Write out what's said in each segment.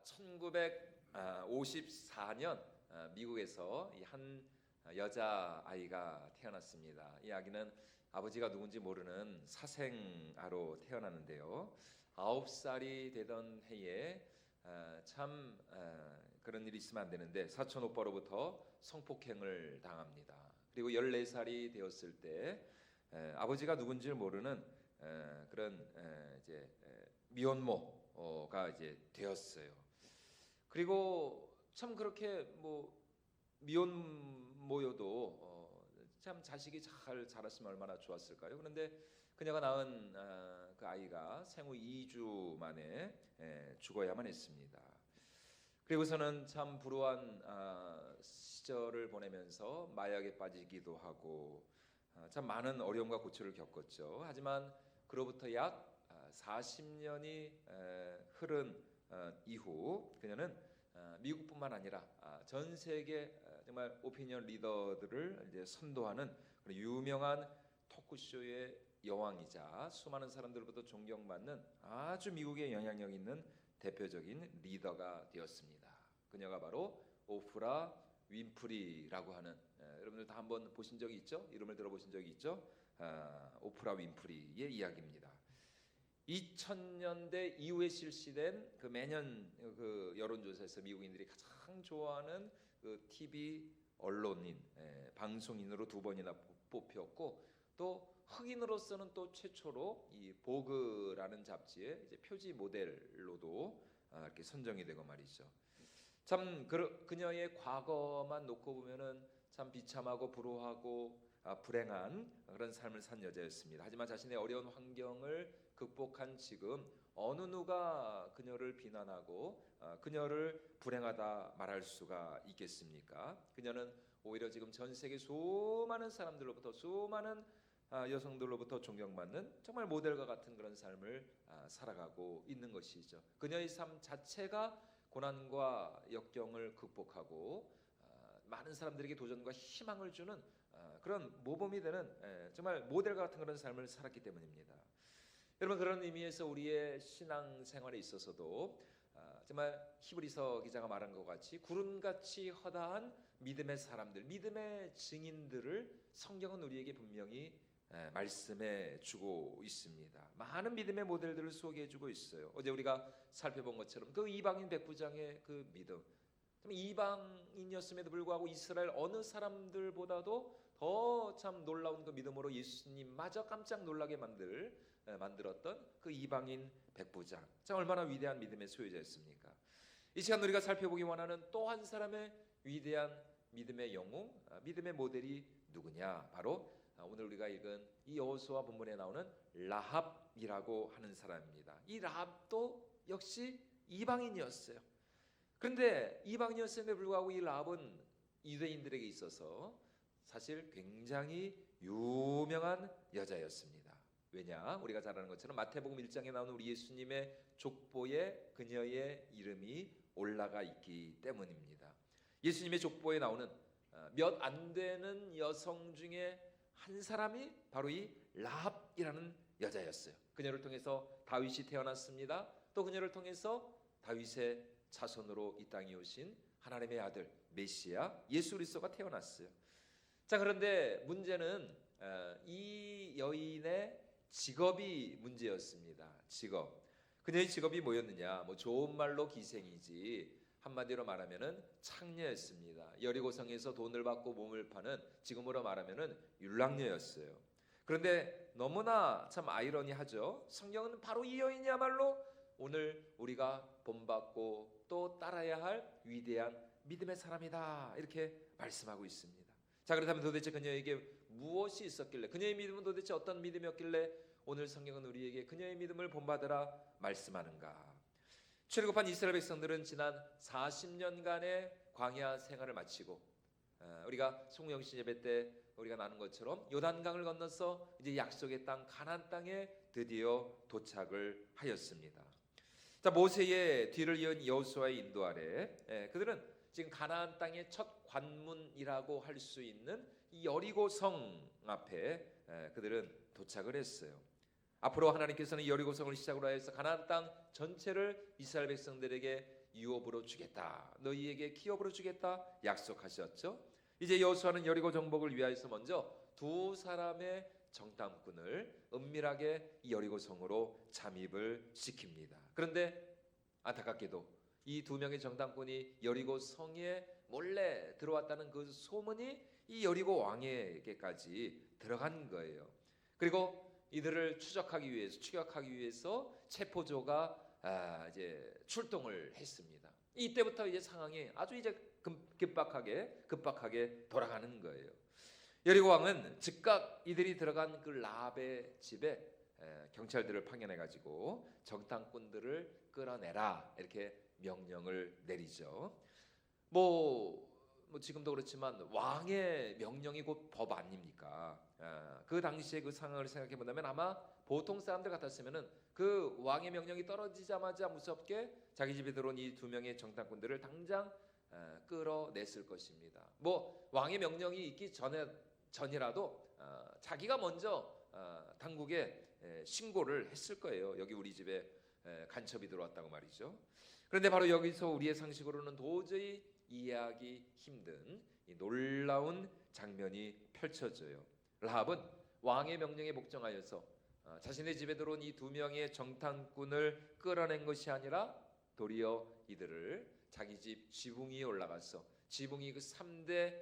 1954년 미국에서 이 한 여자 아이가 태어났습니다. 이 아기는 아버지가 누군지 모르는 사생아로 태어났는데요. 9살이 되던 해에 참 그런 일이 있으면 안 되는데 사촌 오빠로부터 성폭행을 당합니다. 그리고 14살이 되었을 때 아버지가 누군지 모르는 그런 이제 미혼모가 이제 되었어요. 그리고 참 그렇게 뭐 미혼모여도 참 자식이 잘 자랐으면 얼마나 좋았을까요? 그런데 그녀가 낳은 그 아이가 생후 2주 만에 죽어야만 했습니다. 그리고서는 참 불우한 시절을 보내면서 마약에 빠지기도 하고 참 많은 어려움과 고초를 겪었죠. 하지만 그로부터 약 40년이 흐른 이후 그녀는 미국뿐만 아니라 전 세계 정말 오피니언 리더들을 이제 선도하는 그런 유명한 토크쇼의 여왕이자 수많은 사람들로부터 존경받는 아주 미국에 영향력 있는 대표적인 리더가 되었습니다. 그녀가 바로 오프라 윈프리라고 하는 여러분들 다 한번 보신 적이 있죠? 이름을 들어보신 적이 있죠? 오프라 윈프리의 이야기입니다. 2000년대 이후에 실시된 그 매년 그 여론조사에서 미국인들이 가장 좋아하는 그 TV 언론인 방송인으로 2번이나 뽑혔고 또 흑인으로서는 또 최초로 이 보그라는 잡지의 이제 표지 모델로도 이렇게 선정이 되고 말이죠. 참 그녀의 과거만 놓고 보면은 참 비참하고 불우하고 불행한 그런 삶을 산 여자였습니다. 하지만 자신의 어려운 환경을 극복한 지금 어느 누가 그녀를 비난하고 그녀를 불행하다 말할 수가 있겠습니까? 그녀는 오히려 지금 전 세계 수많은 사람들로부터 수많은 여성들로부터 존경받는 정말 모델과 같은 그런 삶을 살아가고 있는 것이죠. 그녀의 삶 자체가 고난과 역경을 극복하고 많은 사람들에게 도전과 희망을 주는 그런 모범이 되는 정말 모델과 같은 그런 삶을 살았기 때문입니다. 여러분 그런 의미에서 우리의 신앙 생활에 있어서도 정말 히브리서 기자가 말한 것 같이 구름같이 허다한 믿음의 사람들, 믿음의 증인들을 성경은 우리에게 분명히 말씀해 주고 있습니다. 많은 믿음의 모델들을 소개해 주고 있어요. 어제 우리가 살펴본 것처럼 그 이방인 백부장의 그 믿음, 이방인이었음에도 불구하고 이스라엘 어느 사람들보다도 더 참 놀라운 그 믿음으로 예수님마저 깜짝 놀라게 만들었던 그 이방인 백부장, 참 얼마나 위대한 믿음의 소유자였습니까? 이 시간 우리가 살펴보기 원하는 또 한 사람의 위대한 믿음의 영웅, 믿음의 모델이 누구냐? 바로 오늘 우리가 읽은 이 여호수아 본문에 나오는 라합이라고 하는 사람입니다. 이 라합도 역시 이방인이었어요. 그런데 이방인이었음에도 불구하고 이 라합은 유대인들에게 있어서 사실 굉장히 유명한 여자였습니다. 왜냐? 우리가 잘 아는 것처럼 마태복음 1장에 나오는 우리 예수님의 족보에 그녀의 이름이 올라가 있기 때문입니다. 예수님의 족보에 나오는 몇 안 되는 여성 중에 한 사람이 바로 이 라합이라는 여자였어요. 그녀를 통해서 다윗이 태어났습니다. 또 그녀를 통해서 다윗의 자손으로 이 땅에 오신 하나님의 아들 메시아 예수 그리스도가 태어났어요. 자, 그런데 문제는 이 여인의 직업이 문제였습니다. 직업. 그녀의 직업이 뭐였느냐? 뭐 좋은 말로 기생이지 한마디로 말하면은 창녀였습니다. 여리고성에서 돈을 받고 몸을 파는 지금으로 말하면은 율랑녀였어요. 그런데 너무나 참 아이러니하죠. 성경은 바로 이 여인이야말로 오늘 우리가 본받고 또 따라야 할 위대한 믿음의 사람이다 이렇게 말씀하고 있습니다. 자, 그렇다면 도대체 그녀에게 무엇이 있었길래, 그녀의 믿음은 도대체 어떤 믿음이었길래 오늘 성경은 우리에게 그녀의 믿음을 본받으라 말씀하는가? 출애굽한 이스라엘 백성들은 지난 40년간의 광야 생활을 마치고 우리가 송영신 예배 때 우리가 나눈 것처럼 요단강을 건너서 이제 약속의 땅 가나안 땅에 드디어 도착을 하였습니다. 자, 모세의 뒤를 이은 여호수아의 인도 아래 그들은 지금 가나안 땅의 첫 관문이라고 할 수 있는 이 여리고성 앞에 그들은 도착을 했어요. 앞으로 하나님께서는 여리고성을 시작으로 해서 가나안 땅 전체를 이스라엘 백성들에게 유업으로 주겠다. 너희에게 기업으로 주겠다 약속하셨죠. 이제 여호수아는 여리고 정복을 위하여서 먼저 두 사람의 정탐꾼을 은밀하게 여리고 성으로 잠입을 시킵니다. 그런데 안타깝게도 이 두 명의 정탐꾼이 여리고 성에 몰래 들어왔다는 그 소문이 이 여리고 왕에게까지 들어간 거예요. 그리고 이들을 추격하기 위해서 체포조가 이제 출동을 했습니다. 이때부터 이제 상황이 아주 이제 급박하게 돌아가는 거예요. 여리고 왕은 즉각 이들이 들어간 그 라합의 집에 경찰들을 파견해 가지고 정탐꾼들을 끌어내라 이렇게 명령을 내리죠. 뭐 지금도 그렇지만 왕의 명령이 곧 법 아닙니까? 그 당시에 그 상황을 생각해 본다면 아마 보통 사람들 같았으면은 그 왕의 명령이 떨어지자마자 무섭게 자기 집에 들어온 이 두 명의 정탐꾼들을 당장 끌어냈을 것입니다. 뭐 왕의 명령이 있기 전이라도 자기가 먼저 당국에 신고를 했을 거예요. 여기 우리 집에 간첩이 들어왔다고 말이죠. 그런데 바로 여기서 우리의 상식으로는 도저히 이해하기 힘든 이 놀라운 장면이 펼쳐져요. 라합은 왕의 명령에 복종하여서 자신의 집에 들어온 이 두 명의 정탐꾼을 끌어낸 것이 아니라 도리어 이들을 자기 집 지붕 위에 올라가서 지붕 위 그 3대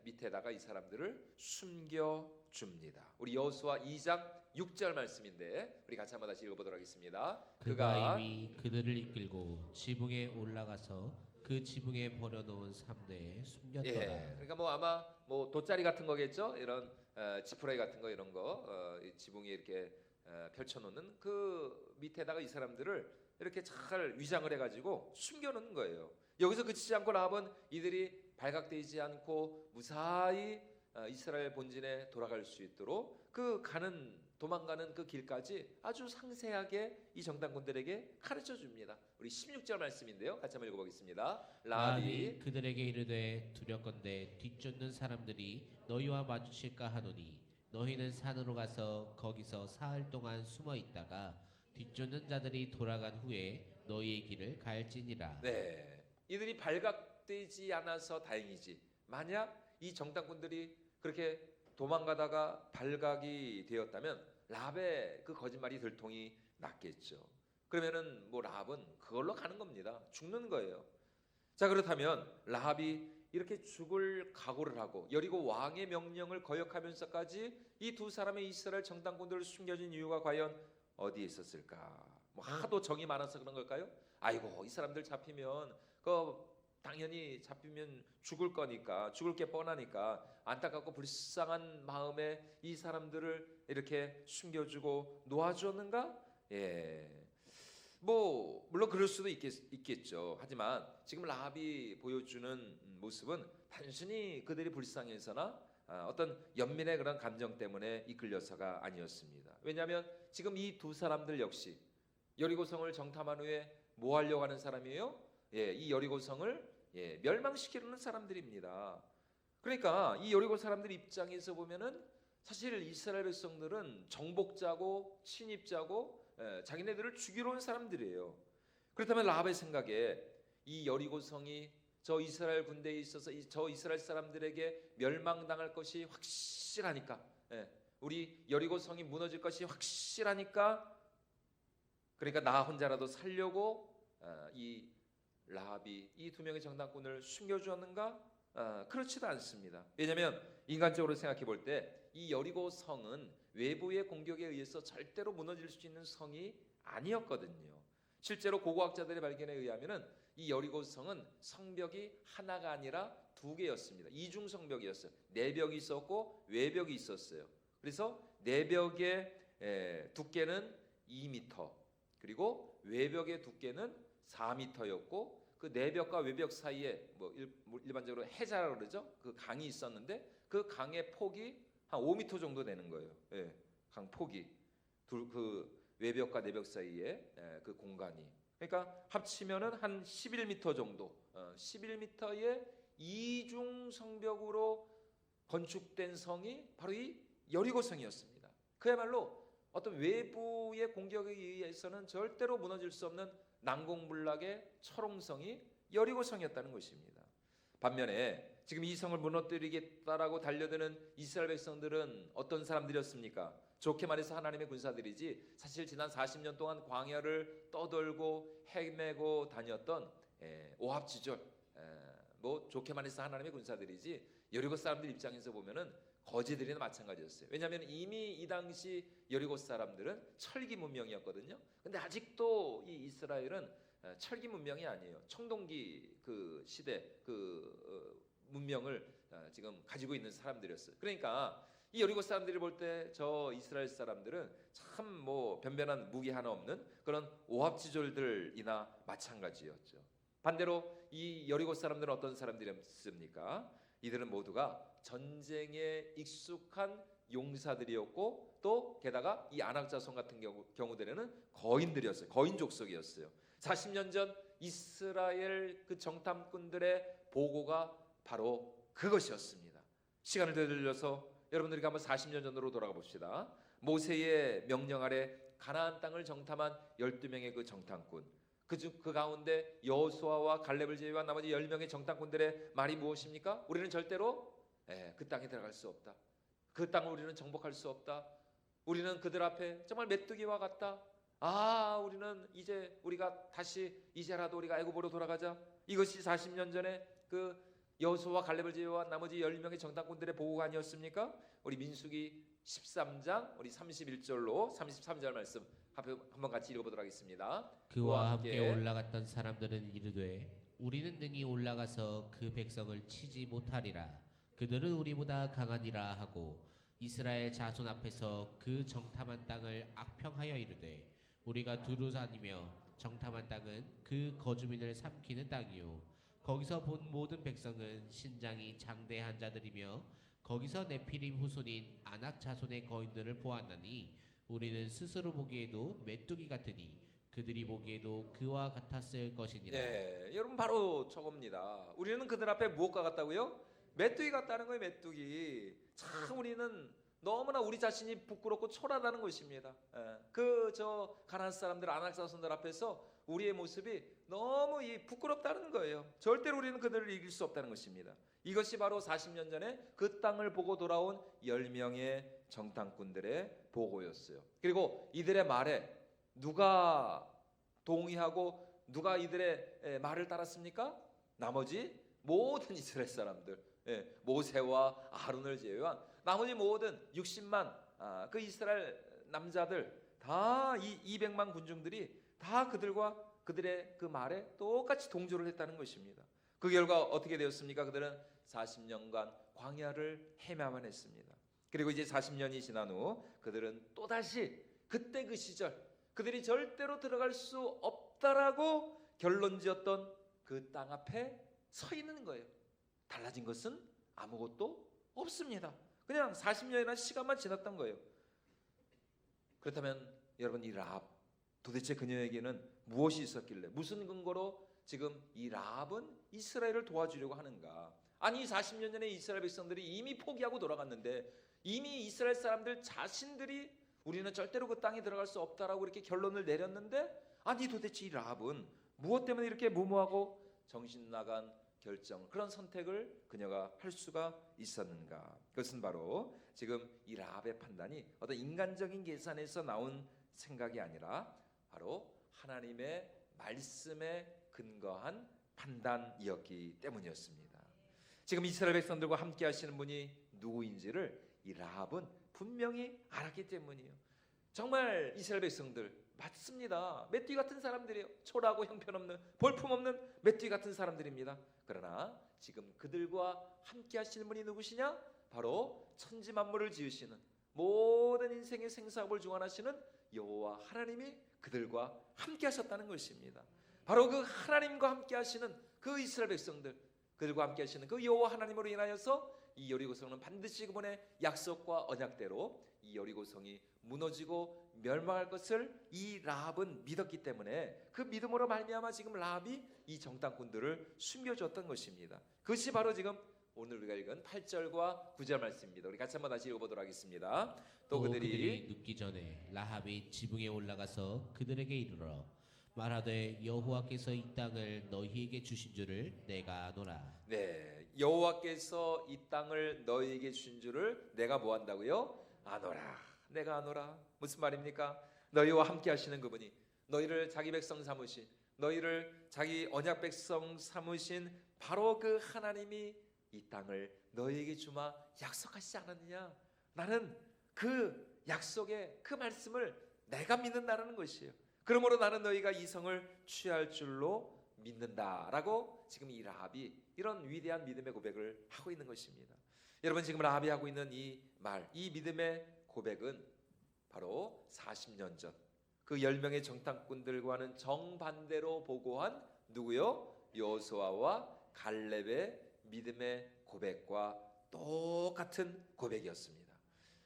밑에다가 이 사람들을 숨겨줍니다. 우리 여호수아 2장 6절 말씀인데 우리 같이 한번 다시 읽어보도록 하겠습니다. 그가 이미 그들을 이끌고 지붕에 올라가서 그 지붕에 버려놓은 3대에 숨겼더라. 그러니까 뭐 아마 뭐 돗자리 같은 거겠죠. 이런 지푸라기 같은 거 이런 거 지붕에 이렇게 펼쳐놓는 그 밑에다가 이 사람들을 이렇게 잘 위장을 해가지고 숨겨놓는 거예요. 여기서 그치지 않고 라합은 이들이 발각되지 않고 무사히 이스라엘 본진에 돌아갈 수 있도록 도망가는 그 길까지 아주 상세하게 이 정탐꾼들에게 가르쳐 줍니다. 우리 16절 말씀인데요. 같이 한번 읽어보겠습니다. 라합이 그들에게 이르되 두렵건대 뒤쫓는 사람들이 너희와 마주칠까 하노니 너희는 산으로 가서 거기서 사흘 동안 숨어 있다가 뒤쫓는 자들이 돌아간 후에 너희의 길을 갈지니라. 네, 이들이 발각되지 않아서 다행이지. 만약 이 정탐꾼들이 그렇게 도망가다가 발각이 되었다면 라합의 그 거짓말이 들통이 났겠죠. 그러면은 뭐 라합은 그걸로 가는 겁니다. 죽는 거예요. 자, 그렇다면 라합이 이렇게 죽을 각오를 하고 여리고 왕의 명령을 거역하면서까지 이 두 사람의 이스라엘 정탐꾼들을 숨겨진 이유가 과연 어디에 있었을까? 뭐 하도 정이 많아서 그런 걸까요? 아이고 이 사람들 잡히면 당연히 잡히면 죽을 거니까 죽을 게 뻔하니까 안타깝고 불쌍한 마음에 이 사람들을 이렇게 숨겨주고 놓아주었는가? 뭐 물론 그럴 수도 있겠죠. 하지만 지금 라합이 보여주는 모습은 단순히 그들이 불쌍해서나 어떤 연민의 그런 감정 때문에 이끌려서가 아니었습니다. 왜냐하면 지금 이 두 사람들 역시 여리고성을 정탐한 후에 뭐 하려고 하는 사람이에요? 이 여리고성을 멸망시키려는 사람들입니다. 그러니까 이 여리고 사람들 입장에서 보면은 사실 이스라엘 백성들은 정복자고 침입자고 자기네들을 죽이러 온 사람들이에요. 그렇다면 라합의 생각에 이 여리고성이 저 이스라엘 군대에 있어서 저 이스라엘 사람들에게 멸망당할 것이 확실하니까, 우리 여리고성이 무너질 것이 확실하니까, 그러니까 나 혼자라도 살려고 이 라합이 이 두 명의 정탐꾼을 숨겨주었는가? 그렇지도 않습니다. 왜냐하면 인간적으로 생각해 볼 때 이 여리고 성은 외부의 공격에 의해서 절대로 무너질 수 있는 성이 아니었거든요. 실제로 고고학자들의 발견에 의하면은 이 여리고 성은 성벽이 하나가 아니라 두 개였습니다. 이중 성벽이었어요. 내벽이 있었고 외벽이 있었어요. 그래서 내벽의 두께는 2m, 그리고 외벽의 두께는 4m였고 그 내벽과 외벽 사이에 뭐 일반적으로 해자라고 그러죠. 그 강이 있었는데 그 강의 폭이 한 5m 정도 되는 거예요. 강 폭이 그 외벽과 내벽 사이에 그 공간이. 그러니까 합치면은 한 11m 정도. 11m의 이중 성벽으로 건축된 성이 바로 이 여리고성이었습니다. 그야말로 어떤 외부의 공격에 의해서는 절대로 무너질 수 없는 난공불락의 철옹성이 여리고성이었다는 것입니다. 반면에 지금 이 성을 무너뜨리겠다라고 달려드는 이스라엘 백성들은 어떤 사람들이었습니까? 좋게 말해서 하나님의 군사들이지 사실 지난 40년 동안 광야를 떠돌고 헤매고 다녔던 오합지졸, 뭐 좋게 말해서 하나님의 군사들이지 여리고 사람들 입장에서 보면은 거지들이나 마찬가지였어요. 왜냐하면 이미 이 당시 여리고 사람들은 철기 문명이었거든요. 근데 아직도 이 이스라엘은 철기 문명이 아니에요. 청동기 그 시대 문명을 지금 가지고 있는 사람들이었어요. 그러니까 이 여리고 사람들이 볼 때 저 이스라엘 사람들은 참 뭐 변변한 무기 하나 없는 그런 오합지졸들이나 마찬가지였죠. 반대로 이 여리고 사람들은 어떤 사람들이었습니까? 이들은 모두가 전쟁에 익숙한 용사들이었고 또 게다가 이 아낙 자손 같은 경우들에는 거인들이었어요. 거인 족속이었어요. 40년 전 이스라엘 그 정탐꾼들의 보고가 바로 그것이었습니다. 시간을 되돌려서 여러분들이 한번 40년 전으로 돌아가 봅시다. 모세의 명령 아래 가나안 땅을 정탐한 12명의 그 정탐꾼, 그 가운데 여호수아와 갈렙을 제외한 나머지 10명의 정탐꾼들의 말이 무엇입니까? 우리는 절대로 그 땅에 들어갈 수 없다. 그 땅을 우리는 정복할 수 없다. 우리는 그들 앞에 정말 메뚜기와 같다. 우리는 이제 우리가 다시 이제라도 우리가 애굽으로 돌아가자. 이것이 40년 전에 그 여호수아와 갈렙을 제외한 나머지 10명의 정탐꾼들의 보고가 아니었습니까? 우리 민수기 13장 우리 31절로 33절 말씀 한번 같이 읽어보도록 하겠습니다. 그와 함께 올라갔던 사람들은 이르되 우리는 능히 올라가서 그 백성을 치지 못하리라. 그들은 우리보다 강하니라 하고 이스라엘 자손 앞에서 그 정탐한 땅을 악평하여 이르되 우리가 두루 다니며 정탐한 땅은 그 거주민을 삼키는 땅이요 거기서 본 모든 백성은 신장이 장대한 자들이며 거기서 네피림 후손인 아낙 자손의 거인들을 보았나니 우리는 스스로 보기에도 메뚜기 같으니 그들이 보기에도 그와 같았을 것이니라. 여러분 바로 저겁니다. 우리는 그들 앞에 무엇과 같다고요? 메뚜기 같다는 거예요. 메뚜기. 참 우리는 너무나 우리 자신이 부끄럽고 초라하다는 것입니다. 그 가나안 사람들 아낙 자손들 앞에서 우리의 모습이 너무 부끄럽다는 거예요. 절대로 우리는 그들을 이길 수 없다는 것입니다. 이것이 바로 40년 전에 그 땅을 보고 돌아온 10명의 정탐꾼들의 보고였어요. 그리고 이들의 말에 누가 동의하고 누가 이들의 말을 따랐습니까? 나머지 모든 이스라엘 사람들, 모세와 아론을 제외한 나머지 모든 60만 그 이스라엘 남자들 다 이 200만 군중들이 다 그들의 그 말에 똑같이 동조를 했다는 것입니다. 그 결과 어떻게 되었습니까? 그들은 40년간 광야를 헤매야만 했습니다. 그리고 이제 40년이 지난 후 그들은 또다시 그때 그 시절 그들이 절대로 들어갈 수 없다라고 결론지었던 그 땅 앞에 서 있는 거예요. 달라진 것은 아무것도 없습니다. 그냥 40년이라는 시간만 지났던 거예요. 그렇다면 여러분 이 라합 도대체 그녀에게는 무엇이 있었길래 무슨 근거로 지금 이 라합은 이스라엘을 도와주려고 하는가? 아니 40년 전에 이스라엘 백성들이 이미 포기하고 돌아갔는데 이미 이스라엘 사람들 자신들이 우리는 절대로 그 땅에 들어갈 수 없다라고 이렇게 결론을 내렸는데 아니 도대체 이 라합은 무엇 때문에 이렇게 무모하고 정신 나간 결정 그런 선택을 그녀가 할 수가 있었는가? 그것은 바로 지금 이 라합의 판단이 어떤 인간적인 계산에서 나온 생각이 아니라 바로 하나님의 말씀에 근거한 판단이었기 때문이었습니다. 지금 이스라엘 백성들과 함께 하시는 분이 누구인지를 이 라합은 분명히 알았기 때문이에요. 정말 이스라엘 백성들 맞습니다. 메뚜기 같은 사람들이에요. 초라하고 형편없는 볼품없는 메뚜기 같은 사람들입니다. 그러나 지금 그들과 함께 하시는 분이 누구시냐? 바로 천지 만물을 지으시는 모든 인생의 생사업을 주관하시는 여호와 하나님이 그들과 함께 하셨다는 것입니다. 바로 그 하나님과 함께 하시는 그 이스라엘 백성들 그들과 함께 하시는 그 여호와 하나님으로 인하여서 이 여리고성은 반드시 그분의 약속과 언약대로 이 여리고성이 무너지고 멸망할 것을 이 라합은 믿었기 때문에 그 믿음으로 말미암아 지금 라합이 이 정탐꾼들을 숨겨줬던 것입니다. 그것이 바로 지금 오늘 우리가 읽은 8절과 9절 말씀입니다. 우리 같이 한번 다시 읽어보도록 하겠습니다. 또 그들이 눕기 전에 라합이 지붕에 올라가서 그들에게 이르러 말하되 여호와께서 이 땅을 너희에게 주신 줄을 내가 아노라. 네, 여호와께서 이 땅을 너희에게 준 줄을 내가 뭐 한다고요? 아노라. 내가 아노라. 무슨 말입니까? 너희와 함께 하시는 그분이, 너희를 자기 백성 삼으신, 너희를 자기 언약 백성 삼으신 바로 그 하나님이 이 땅을 너희에게 주마 약속하시지 않았느냐? 나는 그 약속의 그 말씀을 내가 믿는다라는 것이에요. 그러므로 나는 너희가 이 성을 취할 줄로 믿는다라고 지금 이 라합이 이런 위대한 믿음의 고백을 하고 있는 것입니다. 여러분, 지금 라합이 하고 있는 이 말, 이 믿음의 고백은 바로 40년 전 그 10명의 정탐꾼들과는 정반대로 보고한 누구요? 여호수아와 갈렙의 믿음의 고백과 똑같은 고백이었습니다.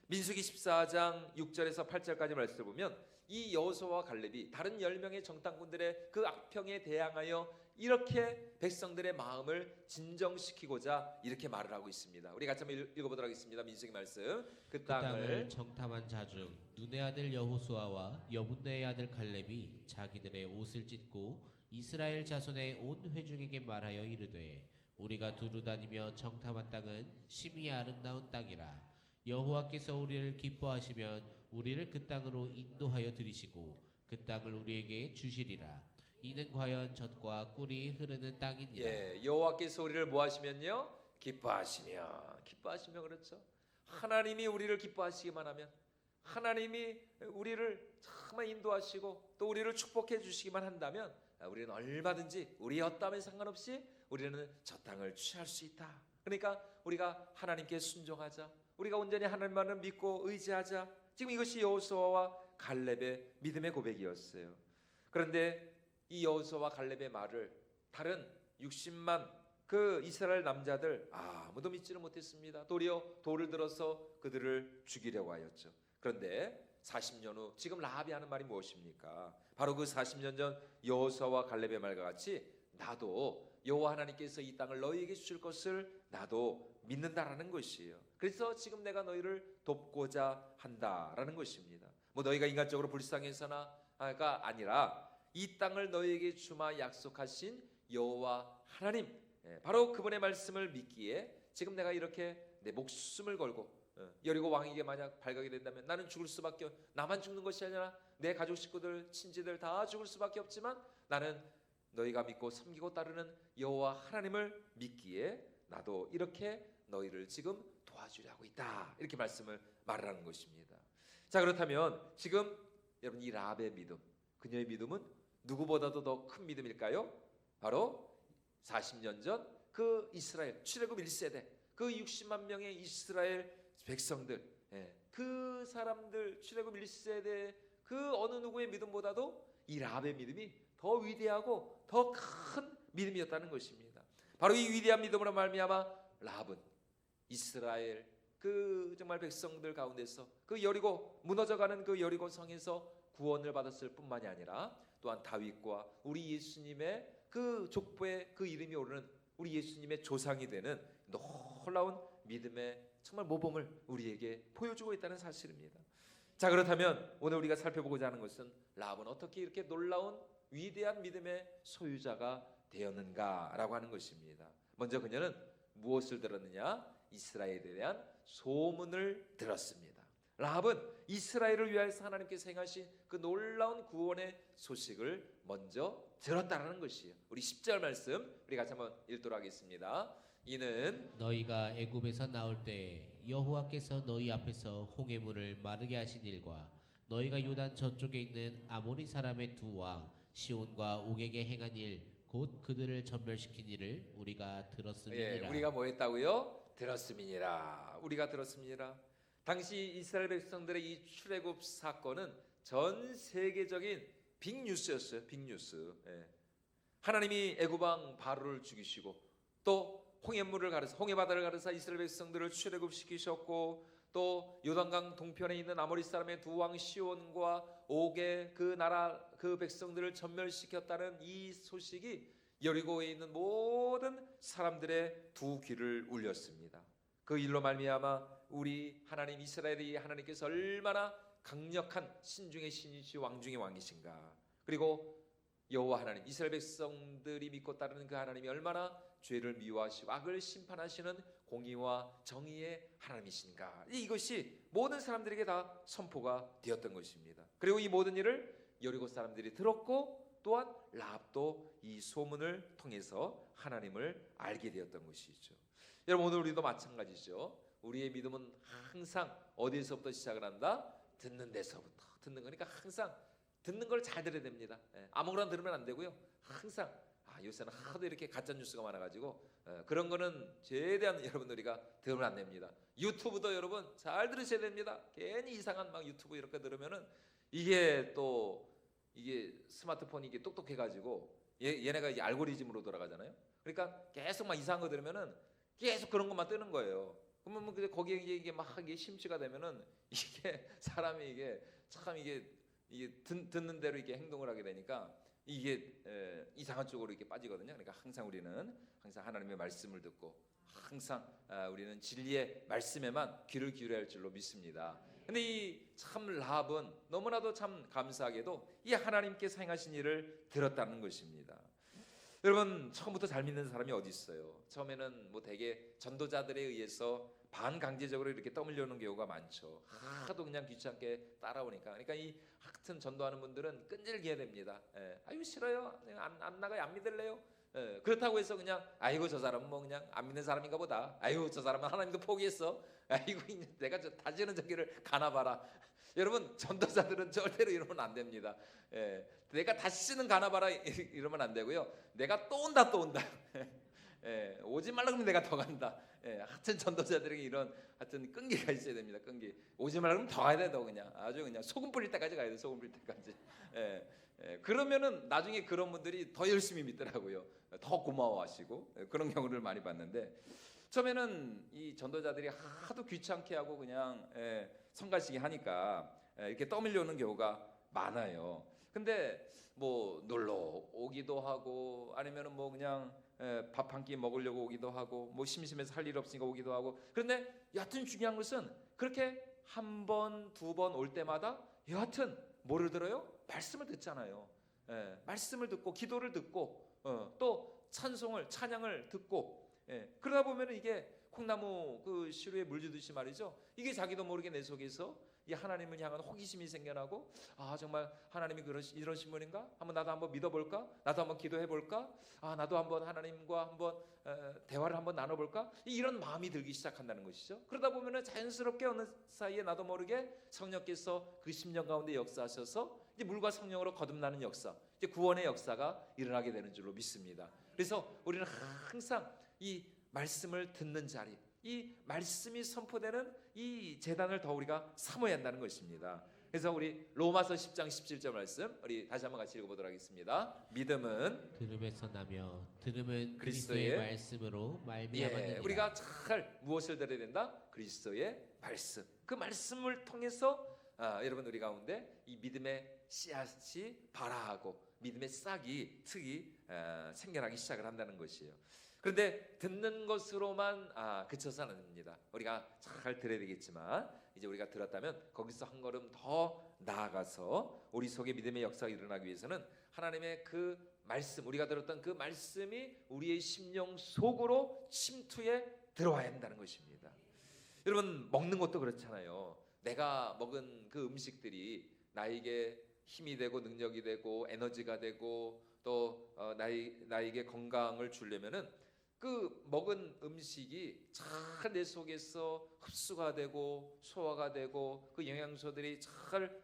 민수기 14장 6절에서 8절까지 말씀을 보면 이 여호수아와 갈렙이 다른 10명의 정탐꾼들의 그 악평에 대항하여 이렇게 백성들의 마음을 진정시키고자 이렇게 말을 하고 있습니다. 우리 같이 한번 읽어보도록 하겠습니다. 민수기 말씀. 그 그 땅을 땅을 정탐한 자 중 눈의 아들 여호수아와 여분네의 아들 갈렙이 자기들의 옷을 찢고 이스라엘 자손의 온 회중에게 말하여 이르되 우리가 두루 다니며 정탐한 땅은 심히 아름다운 땅이라. 여호와께서 우리를 기뻐하시면 우리를 그 땅으로 인도하여 들이시고 그 땅을 우리에게 주시리라. 이는 과연 젖과 꿀이 흐르는 땅이니라. 예, 여호와께서 우리를 뭐 하시면요? 기뻐하시며 그렇죠. 하나님이 우리를 기뻐하시기만 하면, 하나님이 우리를 정말 인도하시고 또 우리를 축복해 주시기만 한다면 우리는 얼마든지 우리의 어떠함에 상관없이 우리는 저 땅을 취할 수 있다. 그러니까 우리가 하나님께 순종하자. 우리가 온전히 하나님만을 믿고 의지하자. 지금 이것이 여호수아와 갈렙의 믿음의 고백이었어요. 그런데 이 여호수아와 갈렙의 말을 다른 60만 그 이스라엘 남자들 아무도 믿지를 못했습니다. 도리어 돌을 들어서 그들을 죽이려고 하였죠. 그런데 40년 후 지금 라합이 하는 말이 무엇입니까? 바로 그 40년 전 여호수아와 갈렙의 말과 같이 나도 여호와 하나님께서 이 땅을 너희에게 주실 것을 나도 믿는다라는 것이에요. 그래서 지금 내가 너희를 돕고자 한다라는 것입니다. 뭐 너희가 인간적으로 불쌍해서나가 아니라 이 땅을 너희에게 주마 약속하신 여호와 하나님, 바로 그분의 말씀을 믿기에 지금 내가 이렇게 내 목숨을 걸고 여리고 왕에게 만약 발각이 된다면 나는 죽을 수밖에, 나만 죽는 것이 아니라 내 가족 식구들 친지들 다 죽을 수밖에 없지만 나는 너희가 믿고 섬기고 따르는 여호와 하나님을 믿기에 나도 이렇게 너희를 지금 도와주려 하고 있다. 이렇게 말씀을 말하는 것입니다. 자, 그렇다면 지금 여러분 이 라합의 믿음, 그녀의 믿음은 누구보다도 더 큰 믿음일까요? 바로 40년 전 그 이스라엘 출애굽 1세대 그 60만 명의 이스라엘 백성들, 그 사람들 출애굽 1세대 그 어느 누구의 믿음보다도 이 라합의 믿음이 더 위대하고 더 큰 믿음이었다는 것입니다. 바로 이 위대한 믿음으로 말미암아 라합은 이스라엘 그 정말 백성들 가운데서 그 여리고 무너져가는 그 여리고 성에서 구원을 받았을 뿐만이 아니라 또한 다윗과 우리 예수님의 그 족보에 그 이름이 오르는 우리 예수님의 조상이 되는 놀라운 믿음의 정말 모범을 우리에게 보여주고 있다는 사실입니다. 자, 그렇다면 오늘 우리가 살펴보고자 하는 것은 라합은 어떻게 이렇게 놀라운 위대한 믿음의 소유자가 되었는가라고 하는 것입니다. 먼저 그녀는 무엇을 들었느냐? 이스라엘에 대한 소문을 들었습니다. 라합은 이스라엘을 위하여서 하나님께서 행하신 그 놀라운 구원의 소식을 먼저 들었다라는 것이에요. 우리 10절 말씀 우리 같이 한번 읽도록 하겠습니다. 이는 너희가 애굽에서 나올 때 여호와께서 너희 앞에서 홍해물을 마르게 하신 일과 너희가 요단 저쪽에 있는 아모리 사람의 두 왕 시온과 옥에게 행한 일 곧 그들을 전멸시킨 일을 우리가 들었음이니라. 우리가 뭐 했다고요? 들었음이니라. 우리가 들었음이니라. 당시 이스라엘 백성들의 이 출애굽 사건은 전 세계적인 빅뉴스였어요. 빅뉴스. 하나님이 애굽 왕 바로를 죽이시고 또 홍해물을 가르사 홍해바다를 가르사 이스라엘 백성들을 출애굽시키셨고 또 요단강 동편에 있는 아모리 사람의 두 왕 시온과 옥의 그 나라 그 백성들을 전멸시켰다는 이 소식이 여리고에 있는 모든 사람들의 두 귀를 울렸습니다. 그 일로 말미암아 우리 하나님 이스라엘이 하나님께서 얼마나 강력한 신중의 신이시 왕중의 왕이신가, 그리고 여호와 하나님, 이스라엘 백성들이 믿고 따르는 그 하나님이 얼마나 죄를 미워하시고 악을 심판하시는 공의와 정의의 하나님이신가. 이것이 모든 사람들에게 다 선포가 되었던 것입니다. 그리고 이 모든 일을 여리고 사람들이 들었고 또한 라합도 이 소문을 통해서 하나님을 알게 되었던 것이죠. 여러분, 오늘 우리도 마찬가지죠. 우리의 믿음은 항상 어디에서부터 시작을 한다? 듣는 데서부터. 듣는 거니까 항상 듣는 걸 잘 들어야 됩니다. 아무거나 들으면 안 되고요. 항상 요새는 하도 이렇게 가짜 뉴스가 많아가지고 그런 거는 최대한 여러분 우리가 들으면 안 됩니다. 유튜브도 여러분 잘 들으셔야 됩니다. 괜히 이상한 막 유튜브 이렇게 들으면은 이게 스마트폰이 이게 똑똑해가지고 얘네가 이제 알고리즘으로 돌아가잖아요. 그러니까 계속 막 이상한 거 들으면은 계속 그런 것만 뜨는 거예요. 그러면 뭐 거기에 이게 막 이게 심취가 되면은 이게 사람이 이게 참 이게 듣는 대로 이렇게 행동을 하게 되니까 이게 이상한 쪽으로 이렇게 빠지거든요. 그러니까 항상 우리는 항상 하나님의 말씀을 듣고 항상 우리는 진리의 말씀에만 귀를 기울여야 할 줄로 믿습니다. 근데 이 참 라합은 너무나도 참 감사하게도 이 하나님께서 행하신 일을 들었다는 것입니다. 여러분, 처음부터 잘 믿는 사람이 어디 있어요? 처음에는 뭐 대개 전도자들에 의해서 반강제적으로 이렇게 떠밀려오는 경우가 많죠. 하도 그냥 귀찮게 따라오니까. 그러니까 이 하여튼 전도하는 분들은 끈질겨야 됩니다. 아유 싫어요. 안 나가요. 안 믿을래요. 그렇다고 해서 그냥 아이고 저 사람은 뭐 그냥 안 믿는 사람인가 보다. 아이고 저 사람은 하나님도 포기했어. 아이고 내가 다시는 저기를 가나 봐라. 여러분, 전도자들은 절대로 이러면 안 됩니다. 내가 다시는 가나 봐라 이러면 안 되고요. 내가 또 온다. 오지 말라 그러면 내가 더 간다. 하여튼 전도자들에게 이런 하여튼 끈기가 있어야 됩니다. 끈기. 오지 말라 그러면 더 가야 돼. 너 그냥 아주 그냥 소금 뿌릴 때까지 가야 돼. 소금 뿌릴 때까지. 그러면은 나중에 그런 분들이 더 열심히 믿더라고요. 더 고마워하시고 그런 경우를 많이 봤는데, 처음에는 이 전도자들이 하도 귀찮게 하고 그냥 성가시게 하니까 이렇게 떠밀려오는 경우가 많아요. 근데 뭐 놀러 오기도 하고 아니면은 뭐 그냥 밥 한 끼 먹으려고 오기도 하고 뭐 심심해서 할 일 없으니까 오기도 하고. 그런데 여하튼 중요한 것은 그렇게 한 번, 두 번 올 때마다 여하튼 뭐를 들어요? 말씀을 듣잖아요. 말씀을 듣고 기도를 듣고 또 찬양을 듣고 그러다 보면 이게 콩나무 그 시루에 물 주듯이 말이죠. 이게 자기도 모르게 내 속에서 이 하나님을 향한 호기심이 생겨나고, 정말 하나님이 이러신 분인가? 나도 한번 믿어볼까? 나도 한번 기도해볼까? 나도 한번 하나님과 한번 대화를 한번 나눠볼까? 이런 마음이 들기 시작한다는 것이죠. 그러다 보면은 자연스럽게 어느 사이에 나도 모르게 성령께서 그 심령 가운데 역사하셔서 이제 물과 성령으로 거듭나는 역사, 이제 구원의 역사가 일어나게 되는 줄로 믿습니다. 그래서 우리는 항상 이 말씀을 듣는 자리, 이 말씀이 선포되는 이 제단을 더 우리가 삼아야 한다는 것입니다. 그래서 우리 로마서 10장 17절 말씀 우리 다시 한번 같이 읽어보도록 하겠습니다. 믿음은 들음에서 나며 들음은 그리스도의 그리스도의 말씀으로 말미암았느니라. 우리가 잘 무엇을 들어야 된다? 그리스도의 말씀. 그 말씀을 통해서 여러분 우리 가운데 이 믿음의 씨앗이 발아하고 믿음의 싹이 특이 생겨나기 시작을 한다는 것이에요. 그런데 듣는 것으로만 그쳐서는 안 됩니다. 우리가 잘 들어야 되겠지만 이제 우리가 들었다면 거기서 한 걸음 더 나아가서 우리 속에 믿음의 역사가 일어나기 위해서는 하나님의 그 말씀, 우리가 들었던 그 말씀이 우리의 심령 속으로 침투해 들어와야 한다는 것입니다. 여러분, 먹는 것도 그렇잖아요. 내가 먹은 그 음식들이 나에게 힘이 되고 능력이 되고 에너지가 되고 또 나에게 건강을 주려면은 그 먹은 음식이 잘 내 속에서 흡수가 되고 소화가 되고 그 영양소들이 잘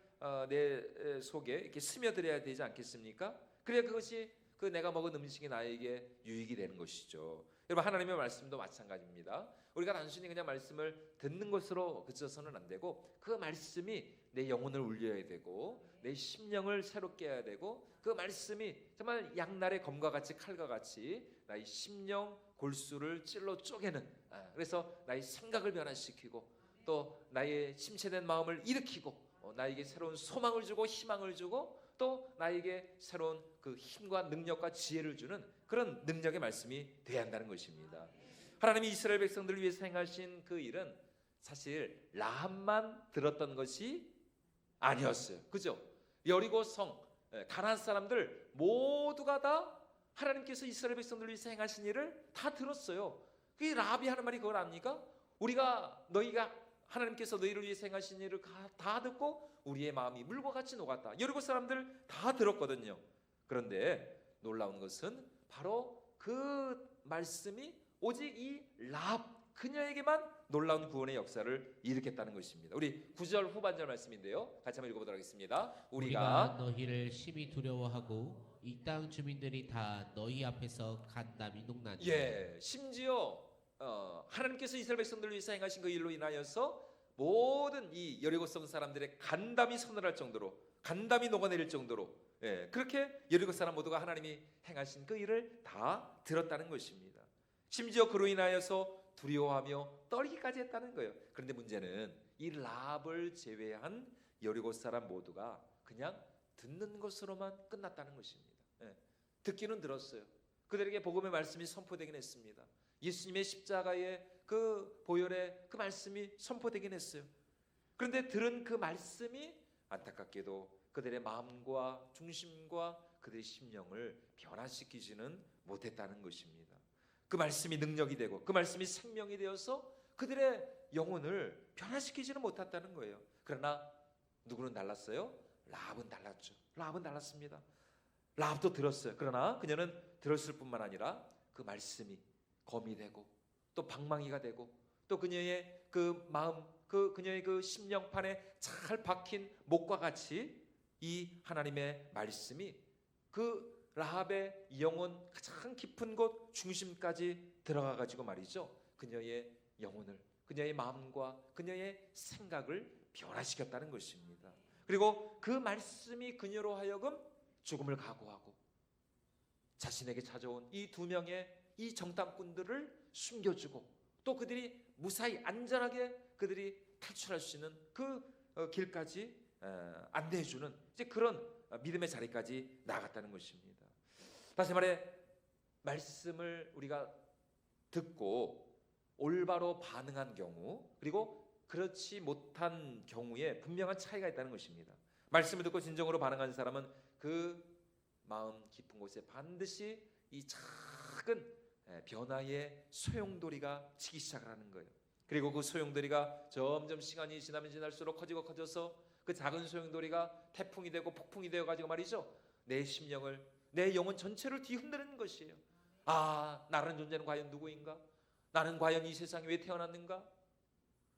내 속에 이렇게 스며들어야 되지 않겠습니까? 그래야 그것이 그 내가 먹은 음식이 나에게 유익이 되는 것이죠. 여러분, 하나님의 말씀도 마찬가지입니다. 우리가 단순히 그냥 말씀을 듣는 것으로 그쳐서는 안 되고 그 말씀이 내 영혼을 울려야 되고 내 심령을 새롭게 해야 되고 그 말씀이 정말 양날의 검과 같이 칼과 같이 나의 심령 골수를 찔러 쪼개는, 그래서 나의 생각을 변화시키고 또 나의 심체된 마음을 일으키고 나에게 새로운 소망을 주고 희망을 주고 또 나에게 새로운 그 힘과 능력과 지혜를 주는 그런 능력의 말씀이 돼야 한다는 것입니다. 하나님이 이스라엘 백성들을 위해서 행하신 그 일은 사실 라합만 들었던 것이 아니었어요. 그죠? 여리고 성, 가나안 사람들 모두가 다 하나님께서 이스라엘 백성들을 위해서 행하신 일을 다 들었어요. 그 라합이 하는 말이 그걸 압니까? 너희가 하나님께서 너희를 위해서 행하신 일을 다 듣고 우리의 마음이 물과 같이 녹았다. 여리고 사람들 다 들었거든요. 그런데 놀라운 것은 바로 그 말씀이 오직 이 라합 그녀에게만 놀라운 구원의 역사를 일으켰다는 것입니다. 우리 9절 후반절 말씀인데요. 같이 한번 읽어보도록 하겠습니다. 우리가 너희를 심히 두려워하고 이 땅 주민들이 다 너희 앞에서 간담이 녹나니. 심지어 하나님께서 이스라엘 백성들을 위해서 행하신 그 일로 인하여서 모든 이 여리고성 사람들의 간담이 서늘할 정도로, 간담이 녹아내릴 정도로, 그렇게 여리고 사람 모두가 하나님이 행하신 그 일을 다 들었다는 것입니다. 심지어 그로 인하여서 두려워하며 떨기까지 했다는 거예요. 그런데 문제는 이 라합을 제외한 여리고 사람 모두가 그냥 듣는 것으로만 끝났다는 것입니다. 듣기는 들었어요. 그들에게 복음의 말씀이 선포되긴 했습니다. 예수님의 십자가의 그 보혈의 그 말씀이 선포되긴 했어요. 그런데 들은 그 말씀이 안타깝게도 그들의 마음과 중심과 그들의 심령을 변화시키지는 못했다는 것입니다. 그 말씀이 능력이 되고 그 말씀이 생명이 되어서 그들의 영혼을 변화시키지는 못했다는 거예요. 그러나 누구는 달랐어요? 라합은 달랐죠. 라합은 달랐습니다. 라합도 들었어요. 그러나 그녀는 들었을 뿐만 아니라 그 말씀이 검이 되고 또 방망이가 되고 또 그녀의 그 마음, 그녀의 그 심령판에 잘 박힌 목과 같이 이 하나님의 말씀이 그 라합의 영혼 가장 깊은 곳 중심까지 들어가 가지고 말이죠. 그녀의 영혼을, 그녀의 마음과 그녀의 생각을 변화시켰다는 것입니다. 그리고 그 말씀이 그녀로 하여금 죽음을 각오하고 자신에게 찾아온 이 두 명의 이 정탐꾼들을 숨겨주고 또 그들이 무사히 안전하게 그들이 탈출할 수 있는 그 길까지 안내해주는 이제 그런 믿음의 자리까지 나아갔다는 것입니다. 다시 말해 말씀을 우리가 듣고 올바로 반응한 경우 그리고 그렇지 못한 경우에 분명한 차이가 있다는 것입니다. 말씀을 듣고 진정으로 반응한 사람은 그 마음 깊은 곳에 반드시 이 작은 변화의 소용돌이가 치기 시작을 하는 거예요. 그리고 그 소용돌이가 점점 시간이 지나면 지날수록 커지고 커져서 그 작은 소용돌이가 태풍이 되고 폭풍이 되어 가지고 말이죠. 내 심령을, 내 영혼 전체를 뒤흔드는 것이에요. 아, 나라는 존재는 과연 누구인가? 나는 과연 이 세상에 왜 태어났는가?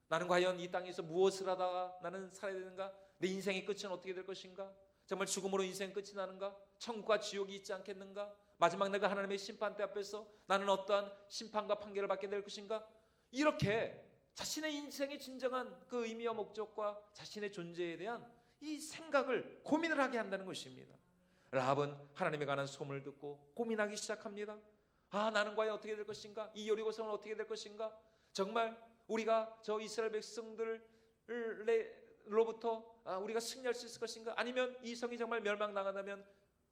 나는 과연 이 땅에서 무엇을 하다가 나는 살아야 되는가? 내 인생의 끝은 어떻게 될 것인가? 정말 죽음으로 인생 끝이 나는가? 천국과 지옥이 있지 않겠는가? 마지막 날과 하나님의 심판대 앞에서 나는 어떠한 심판과 판결을 받게 될 것인가? 이렇게 자신의 인생의 진정한 그 의미와 목적과 자신의 존재에 대한 이 생각을 고민을 하게 한다는 것입니다. 라합은 하나님에 관한 소문을 듣고 고민하기 시작합니다. 아, 나는 과연 어떻게 될 것인가? 이 여리고성은 어떻게 될 것인가? 정말 우리가 저 이스라엘 백성들로부터 우리가 승리할 수 있을 것인가? 아니면 이 성이 정말 멸망당한다면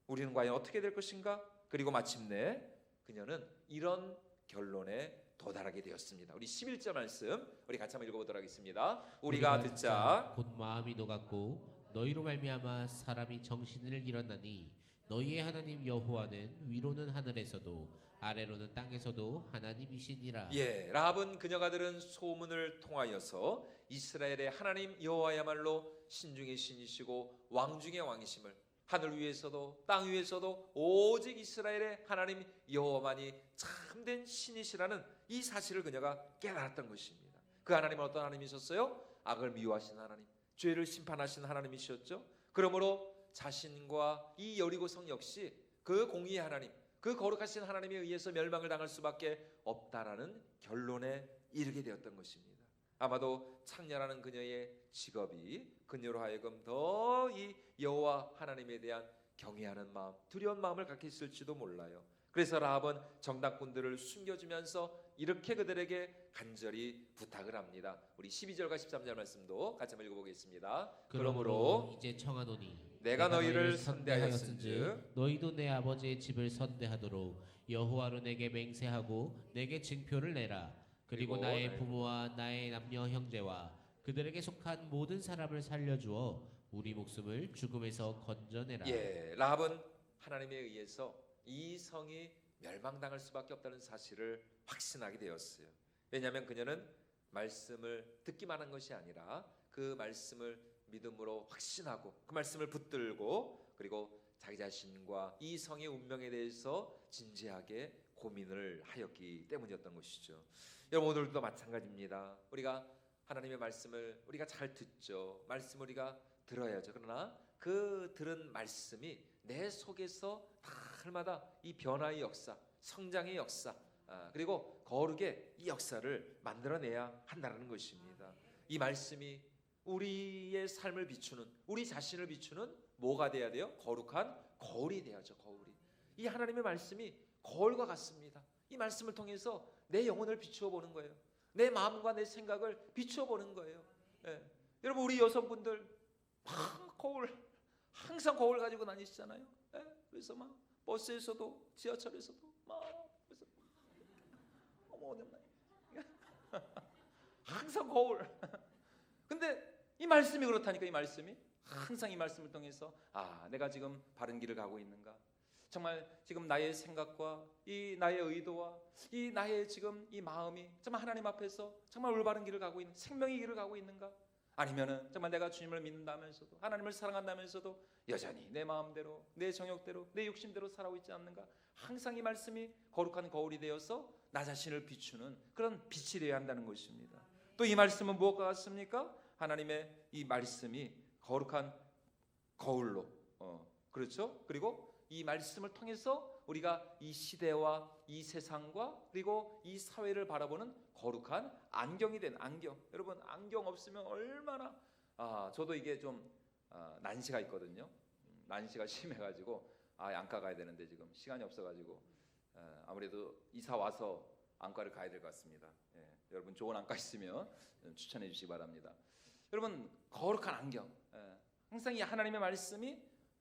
우리는 과연 어떻게 될 것인가? 그리고 마침내 그녀는 이런 결론에 도달하게 되었습니다. 우리 11절 말씀 우리 같이 한번 읽어보도록 하겠습니다. 우리가 듣자 곧 마음이 녹았고 너희로 말미암아 사람이 정신을 잃었나니 너희의 하나님 여호와는 위로는 하늘에서도 아래로는 땅에서도 하나님이시니라. 라합은 그녀가 들은 소문을 통하여서 이스라엘의 하나님 여호와야말로 신중의 신이시고 왕중의 왕이심을, 하늘 위에서도 땅 위에서도 오직 이스라엘의 하나님 여호와만이 참된 신이시라는 이 사실을 그녀가 깨달았던 것입니다. 그 하나님은 어떤 하나님이셨어요? 악을 미워하신 하나님, 죄를 심판하신 하나님이셨죠. 그러므로 자신과 이 여리고성 역시 그 공의의 하나님, 그 거룩하신 하나님에 의해서 멸망을 당할 수밖에 없다라는 결론에 이르게 되었던 것입니다. 아마도 창녀라는 그녀의 직업이 그녀로 하여금 더 이 여호와 하나님에 대한 경외하는 마음, 두려운 마음을 갖게 했을지도 몰라요. 그래서 라합은 정탐꾼들을 숨겨주면서 이렇게 그들에게 간절히 부탁을 합니다. 우리 12절과 13절 말씀도 같이 한번 읽어보겠습니다. 그러므로 이제 청하노니 내가 너희를 선대하였은즉 너희도 내 아버지의 집을 선대하도록 여호와로 내게 맹세하고 내게 증표를 내라. 그리고 나의 부모와 나의 남녀 형제와 그들에게 속한 모든 사람을 살려주어 우리 목숨을 죽음에서 건져내라. 예, 라합은 하나님에 의해서 이 성이 멸망당할 수밖에 없다는 사실을 확신하게 되었어요. 왜냐하면 그녀는 말씀을 듣기만 한 것이 아니라 그 말씀을 믿음으로 확신하고 그 말씀을 붙들고 그리고 자기 자신과 이 성의 운명에 대해서 진지하게 고민을 하였기 때문이었던 것이죠. 여러분, 오늘도 마찬가지입니다. 우리가 하나님의 말씀을 우리가 잘 듣죠. 말씀을 우리가 들어야죠. 그러나 그 들은 말씀이 내 속에서 날마다 이 변화의 역사, 성장의 역사, 그리고 거룩의 이 역사를 만들어내야 한다는 것입니다. 이 말씀이 우리의 삶을 비추는, 우리 자신을 비추는 뭐가 돼야 돼요? 거룩한 거울이 돼야죠. 거울이. 이 하나님의 말씀이 거울과 같습니다. 이 말씀을 통해서 내 영혼을 비추어 보는 거예요. 내 마음과 내 생각을 비추어 보는 거예요. 예. 여러분, 우리 여성분들 막 거울, 항상 거울 가지고 다니시잖아요. 예. 그래서 막 버스에서도 지하철에서도 막 그래서 어머 오랜만에 항상 거울. 근데 이 말씀이 그렇다니까. 이 말씀이 항상 이 말씀을 통해서 내가 지금 바른 길을 가고 있는가? 정말 지금 나의 생각과 이 나의 의도와 이 나의 지금 이 마음이 정말 하나님 앞에서 정말 올바른 길을 가고 있는 생명의 길을 가고 있는가? 아니면은 정말 내가 주님을 믿는다면서도 하나님을 사랑한다면서도 여전히 내 마음대로 내 정욕대로 내 욕심대로 살아오고 있지 않는가? 항상 이 말씀이 거룩한 거울이 되어서 나 자신을 비추는 그런 빛이 되어야 한다는 것입니다. 또 이 말씀은 무엇과 같습니까? 하나님의 이 말씀이 거룩한 거울로 그렇죠? 그리고 이 말씀을 통해서 우리가 이 시대와 이 세상과 그리고 이 사회를 바라보는 거룩한 안경이 된 안경. 여러분, 안경 없으면 얼마나 저도 이게 좀 난시가 있거든요. 난시가 심해가지고 안과 가야 되는데 지금 시간이 없어가지고 아무래도 이사 와서 안과를 가야 될 것 같습니다. 예, 여러분 좋은 안과 있으면 추천해 주시기 바랍니다. 여러분, 거룩한 안경. 항상 이 하나님의 말씀이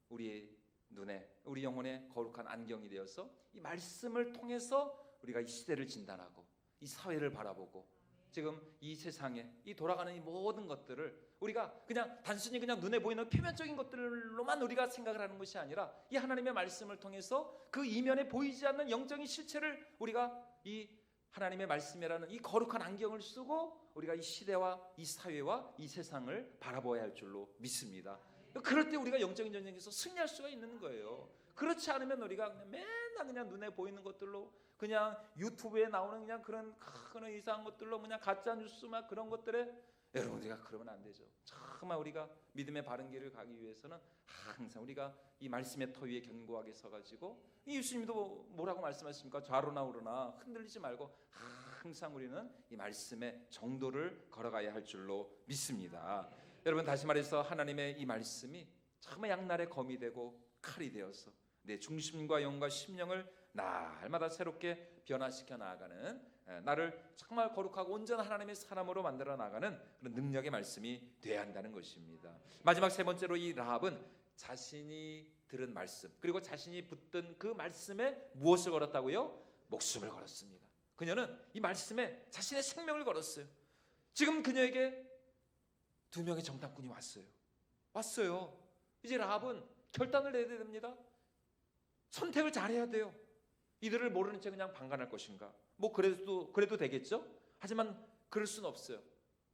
우리의 눈에, 우리 영혼에 거룩한 안경이 되어서 이 말씀을 통해서 우리가 이 시대를 진단하고 이 사회를 바라보고 지금 이 세상에 이 돌아가는 이 모든 것들을 우리가 그냥 단순히 그냥 눈에 보이는 표면적인 것들로만 우리가 생각을 하는 것이 아니라 이 하나님의 말씀을 통해서 그 이면에 보이지 않는 영적인 실체를 우리가 이 하나님의 말씀이라는 이 거룩한 안경을 쓰고 우리가 이 시대와 이 사회와 이 세상을 바라보아야 할 줄로 믿습니다. 그럴 때 우리가 영적인 전쟁에서 승리할 수가 있는 거예요. 그렇지 않으면 우리가 그냥 맨날 그냥 눈에 보이는 것들로 그냥 유튜브에 나오는 그냥 그런 이상한 것들로 그냥 가짜 뉴스 막 그런 것들에 여러분, 우리가 그러면 안 되죠. 정말 우리가 믿음의 바른 길을 가기 위해서는 항상 우리가 이 말씀의 터 위에 견고하게 서가지고 이 예수님도 뭐라고 말씀하십니까? 좌로나 우로나 흔들리지 말고 항상 우리는 이 말씀의 정도를 걸어가야 할 줄로 믿습니다. 여러분, 다시 말해서 하나님의 이 말씀이 정말 양날의 검이 되고 칼이 되어서 내 중심과 영과 심령을 날마다 새롭게 변화시켜 나아가는, 나를 정말 거룩하고 온전한 하나님의 사람으로 만들어 나가는 그런 능력의 말씀이 돼야 한다는 것입니다. 마지막 세 번째로 이 라합은 자신이 들은 말씀 그리고 자신이 붙든 그 말씀에 무엇을 걸었다고요? 목숨을 걸었습니다. 그녀는 이 말씀에 자신의 생명을 걸었어요. 지금 그녀에게 두 명의 정탐꾼이 왔어요. 이제 라합은 결단을 내야 됩니다. 선택을 잘해야 돼요. 이들을 모르는 채 그냥 방관할 것인가? 뭐 그래도 되겠죠? 하지만 그럴 수는 없어요.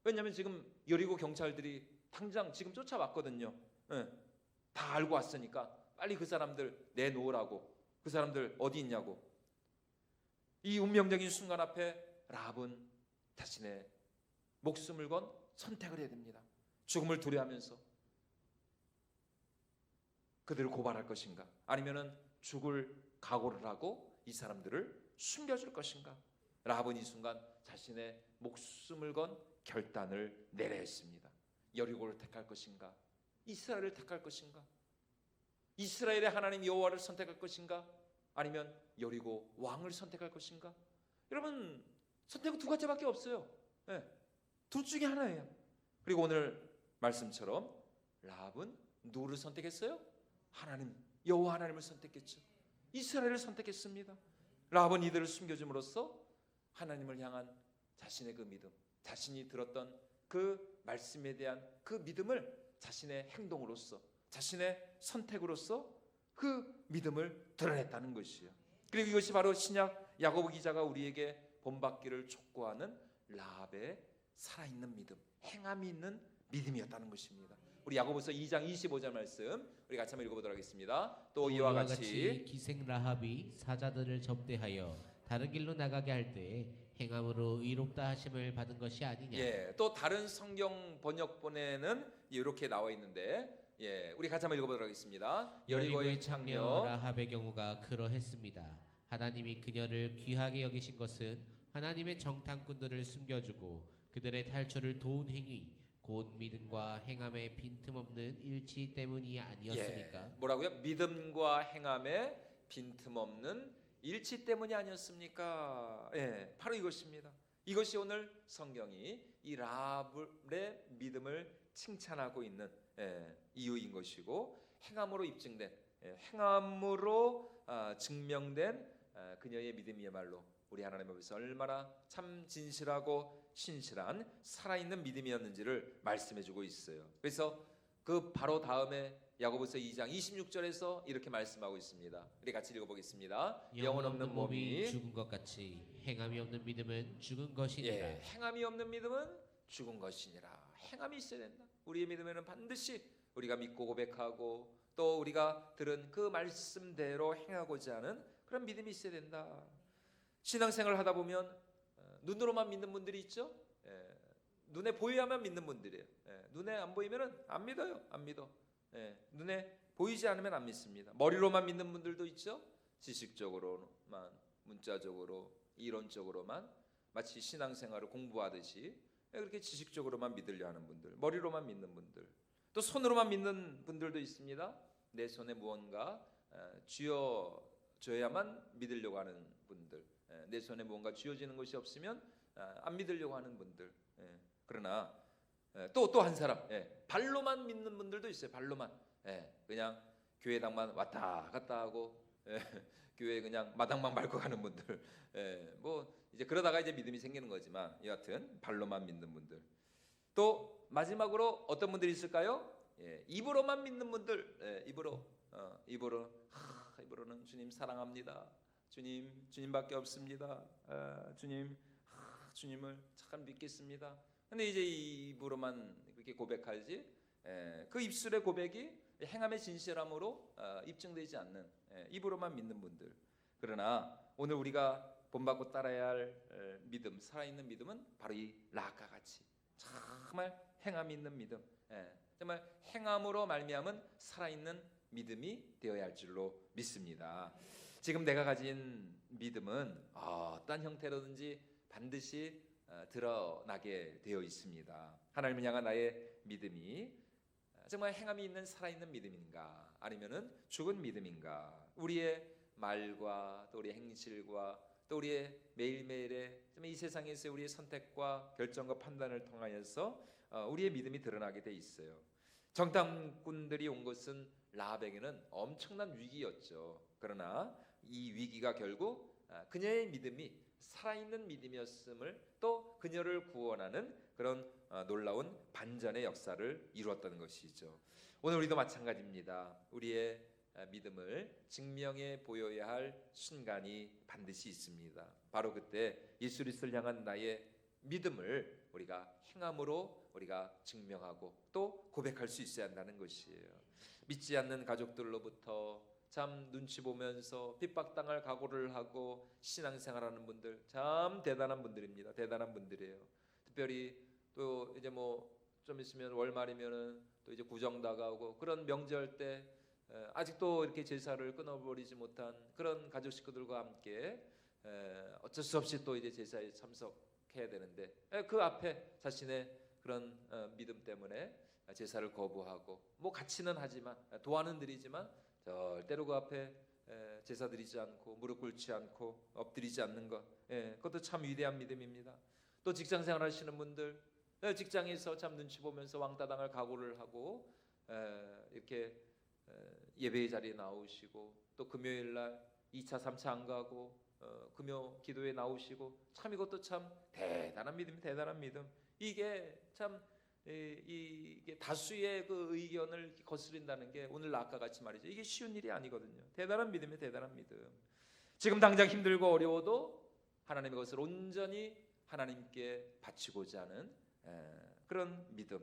왜냐하면 지금 여리고 경찰들이 당장 지금 쫓아왔거든요. 다 알고 왔으니까 빨리 그 사람들 내놓으라고. 그 사람들 어디 있냐고. 이 운명적인 순간 앞에 라합은 자신의 목숨을 건 선택을 해야 됩니다. 죽음을 두려워하면서 그들을 고발할 것인가? 아니면은 죽을 각오를 하고 이 사람들을 숨겨줄 것인가? 라합은 이 순간 자신의 목숨을 건 결단을 내려야 했습니다. 여리고를 택할 것인가? 이스라엘을 택할 것인가? 이스라엘의 하나님 여호와를 선택할 것인가? 아니면 여리고 왕을 선택할 것인가? 여러분, 선택은 두 가지밖에 없어요. 둘 중에 하나예요. 그리고 오늘 말씀처럼 라합은 누구를 선택했어요? 하나님, 여호와 하나님을 선택했죠. 이스라엘을 선택했습니다. 라합은 이들을 숨겨줌으로써 하나님을 향한 자신의 그 믿음, 자신이 들었던 그 말씀에 대한 그 믿음을 자신의 행동으로서, 자신의 선택으로서 그 믿음을 드러냈다는 것이요. 그리고 이것이 바로 신약 야고보 기자가 우리에게 본받기를 촉구하는 라합의 살아있는 믿음, 행함이 있는 믿음이었다는 것입니다. 우리 야고보서 2장 25절 말씀 우리 같이 한번 읽어보도록 하겠습니다. 또 이와 같이 기생 라합이 사자들을 접대하여 다른 길로 나가게 할 때에 행함으로 의롭다 하심을 받은 것이 아니냐. 예, 또 다른 성경 번역본에는 이렇게 나와 있는데, 예, 우리 같이 한번 읽어보도록 하겠습니다. 여리고의 창녀 라합의 경우가 그러했습니다. 하나님이 그녀를 귀하게 여기신 것은 하나님의 정탐꾼들을 숨겨주고 그들의 탈출을 도운 행위, 곧 믿음과 행함의 빈틈없는 일치 때문이 아니었습니까? 예, 뭐라고요? 믿음과 행함의 빈틈없는 일치 때문이 아니었습니까? 예, 바로 이것입니다. 이것이 오늘 성경이 이 라합의 믿음을 칭찬하고 있는 이유인 것이고, 행함으로 입증된, 행함으로 증명된 그녀의 믿음이야말로 우리 하나님 앞에서 얼마나 참 진실하고 신실한 살아있는 믿음이었는지를 말씀해주고 있어요. 그래서 그 바로 다음에 야고보서 2장 26절에서 이렇게 말씀하고 있습니다. 우리 같이 읽어보겠습니다. 영혼 없는 몸이 죽은 것 같이 행함이 없는 믿음은 죽은 것이니라. 예, 행함이 없는 믿음은 죽은 것이니라. 행함이 있어야 된다. 우리의 믿음에는 반드시 우리가 믿고 고백하고 또 우리가 들은 그 말씀대로 행하고자 하는 그런 믿음이 있어야 된다. 신앙생활을 하다 보면 눈으로만 믿는 분들이 있죠. 눈에 보여야만 믿는 분들이에요. 눈에 안 보이면은 안 믿어요. 안 믿어. 눈에 보이지 않으면 안 믿습니다. 머리로만 믿는 분들도 있죠. 지식적으로만, 문자적으로, 이론적으로만, 마치 신앙생활을 공부하듯이 그렇게 지식적으로만 믿으려 하는 분들, 머리로만 믿는 분들, 또 손으로만 믿는 분들도 있습니다. 내 손에 무언가 쥐어줘야만 믿으려고 하는 분들, 내 손에 무언가 쥐어지는 것이 없으면 안 믿으려고 하는 분들. 그러나 또 한 사람, 발로만 믿는 분들도 있어요. 발로만, 그냥 교회당만 왔다 갔다 하고, 교회 그냥 마당만 밟고 가는 분들, 뭐 이제 그러다가 이제 믿음이 생기는 거지만 여하튼 발로만 믿는 분들. 또 마지막으로 어떤 분들이 있을까요? 입으로만 믿는 분들, 입으로는 주님 사랑합니다. 주님밖에 없습니다. 주님을 참 믿겠습니다. 근데 이제 입으로만 그렇게 고백하지, 그 입술의 고백이 행함의 진실함으로 입증되지 않는, 입으로만 믿는 분들. 그러나 오늘 우리가 본받고 따라야 할 믿음, 살아있는 믿음은 바로 이 라합과 같이 정말 행함이 있는 믿음, 정말 행함으로 말미암은 살아있는 믿음이 되어야 할 줄로 믿습니다. 지금 내가 가진 믿음은 어떤 형태로든지 반드시 드러나게 되어 있습니다. 하나님을 향한 나의 믿음이 정말 행함이 있는 살아있는 믿음인가, 아니면은 죽은 믿음인가, 우리의 말과 또 우리의 행실과 또 우리의 매일매일의 이 세상에서 우리의 선택과 결정과 판단을 통하여서 우리의 믿음이 드러나게 돼 있어요. 정탐꾼들이 온 것은 라합에게는 엄청난 위기였죠. 그러나 이 위기가 결국 그녀의 믿음이 살아있는 믿음이었음을, 또 그녀를 구원하는 그런 놀라운 반전의 역사를 이루었다는 것이죠. 오늘 우리도 마찬가지입니다. 우리의 믿음을 증명해 보여야 할 순간이 반드시 있습니다. 바로 그때 예수 그리스도를 향한 나의 믿음을 우리가 행함으로 우리가 증명하고 또 고백할 수 있어야 한다는 것이에요. 믿지 않는 가족들로부터 참 눈치 보면서 핍박당할 각오를 하고 신앙생활하는 분들 참 대단한 분들입니다. 대단한 분들이에요. 특별히 또 이제 뭐 좀 있으면 월말이면은 또 이제 구정 다가오고 그런 명절 때 아직도 이렇게 제사를 끊어버리지 못한 그런 가족 식구들과 함께 어쩔 수 없이 또 이제 제사에 참석해야 되는데 그 앞에 자신의 그런 믿음 때문에 제사를 거부하고 뭐 같이는 하지만 도와는 드리지만 절대로 그 앞에 제사 드리지 않고 무릎 꿇지 않고 엎드리지 않는 것, 그것도 참 위대한 믿음입니다. 또 직장생활 하시는 분들, 직장에서 참 눈치 보면서 왕따 당할 각오를 하고 이렇게 예배의 자리에 나오시고 또 금요일 날 2차 3차 안 가고 금요 기도에 나오시고, 참 이것도 참 대단한 믿음이 대단한 믿음. 이게 참 이게 다수의 그 의견을 거스른다는 게 오늘 아까 같이 말이죠. 이게 쉬운 일이 아니거든요. 대단한 믿음이에요. 대단한 믿음. 지금 당장 힘들고 어려워도 하나님의 것을 온전히 하나님께 바치고자 하는 그런 믿음.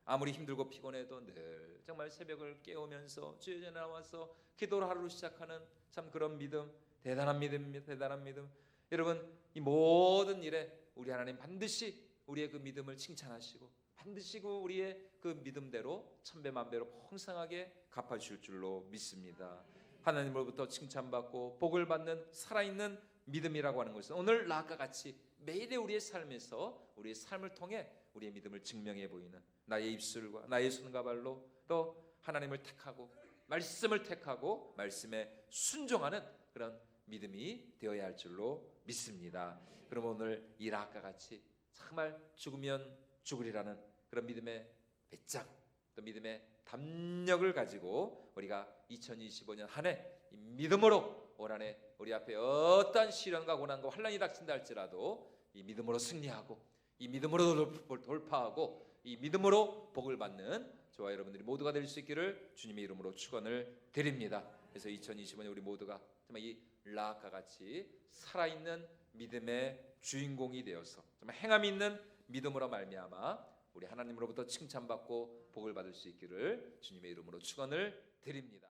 아무리 힘들고 피곤해도 늘 정말 새벽을 깨우면서 주의 전에 나와서 기도를 하루를 시작하는 참 그런 믿음, 대단한 믿음입니다. 대단한 믿음. 여러분, 이 모든 일에 우리 하나님 반드시 우리의 그 믿음을 칭찬하시고 반드시 우리의 그 믿음대로 천배만배로 풍성하게 갚아주실 줄로 믿습니다. 하나님으로부터 칭찬받고 복을 받는 살아있는 믿음이라고 하는 것은 오늘 나아까 같이 매일의 우리의 삶에서 우리의 삶을 통해 우리의 믿음을 증명해 보이는 나의 입술과 나의 손과 발로 또 하나님을 택하고 말씀을 택하고 말씀에 순종하는 그런 믿음이 되어야 할 줄로 믿습니다. 그럼 오늘 이 라까 같이 정말 죽으면 죽으리라는 그런 믿음의 배짱 또 믿음의 담력을 가지고 우리가 2025년 한 해 믿음으로 올 한 해 우리 앞에 어떠한 시련과 고난과 환난이 닥친다 할지라도 이 믿음으로 승리하고 이 믿음으로 돌파하고 이 믿음으로 복을 받는 저와 여러분들이 모두가 될 수 있기를 주님의 이름으로 축원을 드립니다. 그래서 2025년 우리 모두가 정말 이 라아카 같이 살아있는 믿음의 주인공이 되어서 정말 행함 있는 믿음으로 말미암아 우리 하나님으로부터 칭찬받고 복을 받을 수 있기를 주님의 이름으로 축원을 드립니다.